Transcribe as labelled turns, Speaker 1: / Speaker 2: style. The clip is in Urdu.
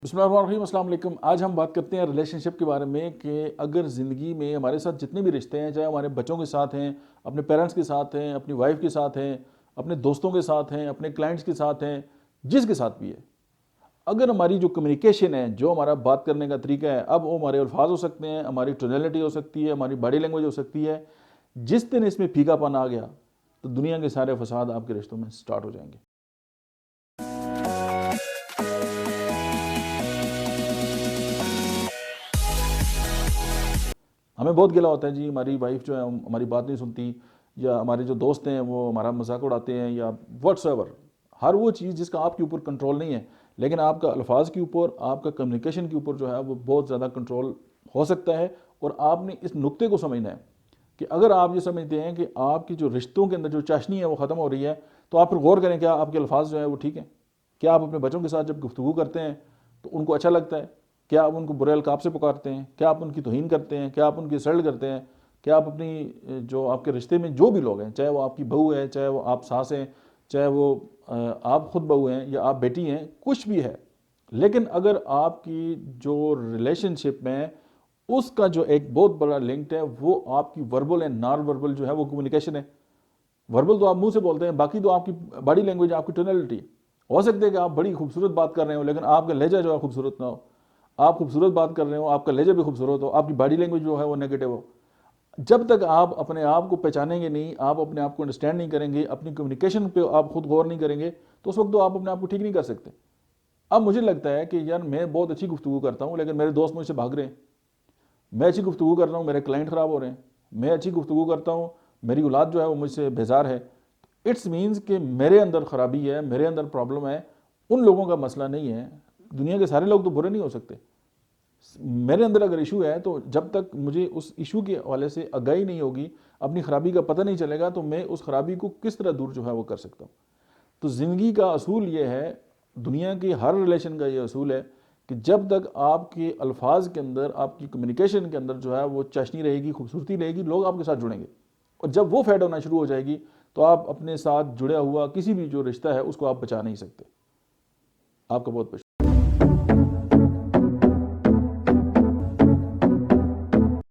Speaker 1: بسم اللہ الرحمن الرحیم، السلام علیکم۔ آج ہم بات کرتے ہیں ریلیشن شپ کے بارے میں کہ اگر زندگی میں ہمارے ساتھ جتنے بھی رشتے ہیں، چاہے ہمارے بچوں کے ساتھ ہیں، اپنے پیرنٹس کے ساتھ ہیں، اپنی وائف کے ساتھ ہیں، اپنے دوستوں کے ساتھ ہیں، اپنے کلائنٹس کے ساتھ ہیں، جس کے ساتھ بھی ہے، اگر ہماری جو کمیونیکیشن ہے، جو ہمارا بات کرنے کا طریقہ ہے، اب وہ ہمارے الفاظ ہو سکتے ہیں، ہماری ٹونیلٹی ہو سکتی ہے، ہماری باڈی لینگویج ہو سکتی ہے، جس دن اس میں پھیکا پن آ گیا تو دنیا کے سارے فساد آپ کے رشتوں میں سٹارٹ ہو جائیں گے۔ ہمیں بہت گلا ہوتا ہے جی، ہماری وائف جو ہے ہماری بات نہیں سنتی، یا ہمارے جو دوست ہیں وہ ہمارا مذاق اڑاتے ہیں، یا واٹس ایور، ہر وہ چیز جس کا آپ کے اوپر کنٹرول نہیں ہے، لیکن آپ کا الفاظ کے اوپر، آپ کا کمیونیکیشن کے اوپر جو ہے وہ بہت زیادہ کنٹرول ہو سکتا ہے۔ اور آپ نے اس نقطے کو سمجھنا ہے کہ اگر آپ یہ سمجھتے ہیں کہ آپ کی جو رشتوں کے اندر جو چاشنی ہے وہ ختم ہو رہی ہے، تو آپ پھر غور کریں کیا آپ کے الفاظ جو ہیں وہ ٹھیک ہیں؟ کیا آپ اپنے بچوں کے ساتھ جب گفتگو کرتے ہیں تو ان کو اچھا لگتا ہے؟ کیا آپ ان کو برے القاب سے پکارتے ہیں؟ کیا آپ ان کی توہین کرتے ہیں؟ کیا آپ ان کی انسلٹ کرتے ہیں؟ کیا آپ اپنی جو آپ کے رشتے میں جو بھی لوگ ہیں، چاہے وہ آپ کی بہو ہے، چاہے وہ آپ ساس ہیں، چاہے وہ آپ خود بہو ہیں یا آپ بیٹی ہیں، کچھ بھی ہے، لیکن اگر آپ کی جو ریلیشن شپ میں اس کا جو ایک بہت بڑا لنکڈ ہے وہ آپ کی وربل اینڈ نان وربل جو ہے وہ کمیونیکیشن ہے۔ وربل تو آپ منہ سے بولتے ہیں، باقی تو آپ کی باڈی لینگویج، آپ کی ٹونیلٹی ہو سکتے ہے کہ آپ بڑی خوبصورت بات کر رہے ہو لیکن آپ کا لہجہ جو ہے خوبصورت نہ ہو، آپ خوبصورت بات کر رہے ہو، آپ کا لہجہ بھی خوبصورت ہو، آپ کی باڈی لینگویج جو ہے وہ نیگیٹو ہو۔ جب تک آپ اپنے آپ کو پہچانیں گے نہیں، آپ اپنے آپ کو انڈرسٹینڈ نہیں کریں گے، اپنی کمیونیکیشن پہ آپ خود غور نہیں کریں گے، تو اس وقت تو آپ اپنے آپ کو ٹھیک نہیں کر سکتے۔ اب مجھے لگتا ہے کہ یار میں بہت اچھی گفتگو کرتا ہوں لیکن میرے دوست مجھ سے بھاگ رہے ہیں، میں اچھی گفتگو کر رہا ہوں، میرے کلائنٹ خراب ہو رہے ہیں، میں اچھی گفتگو کرتا ہوں، میری اولاد جو ہے وہ مجھ سے بیزار ہے، اٹس مینز کہ میرے اندر خرابی ہے، میرے اندر پرابلم ہے، ان لوگوں کا مسئلہ نہیں ہے۔ دنیا کے سارے لوگ تو برے نہیں ہو سکتے، میرے اندر اگر ایشو ہے تو جب تک مجھے اس ایشو کے حوالے سے آگاہی نہیں ہوگی، اپنی خرابی کا پتہ نہیں چلے گا، تو میں اس خرابی کو کس طرح دور جو ہے وہ کر سکتا ہوں۔ تو زندگی کا اصول یہ ہے، دنیا کی ہر ریلیشن کا یہ اصول ہے کہ جب تک آپ کے الفاظ کے اندر، آپ کی کمیونیکیشن کے اندر جو ہے وہ چاشنی رہے گی، خوبصورتی رہے گی، لوگ آپ کے ساتھ جڑیں گے، اور جب وہ فیڈ ہونا شروع ہو جائے گی تو آپ اپنے ساتھ جڑا ہوا کسی بھی جو رشتہ ہے اس کو آپ بچا نہیں سکتے۔ آپ کا بہت بہت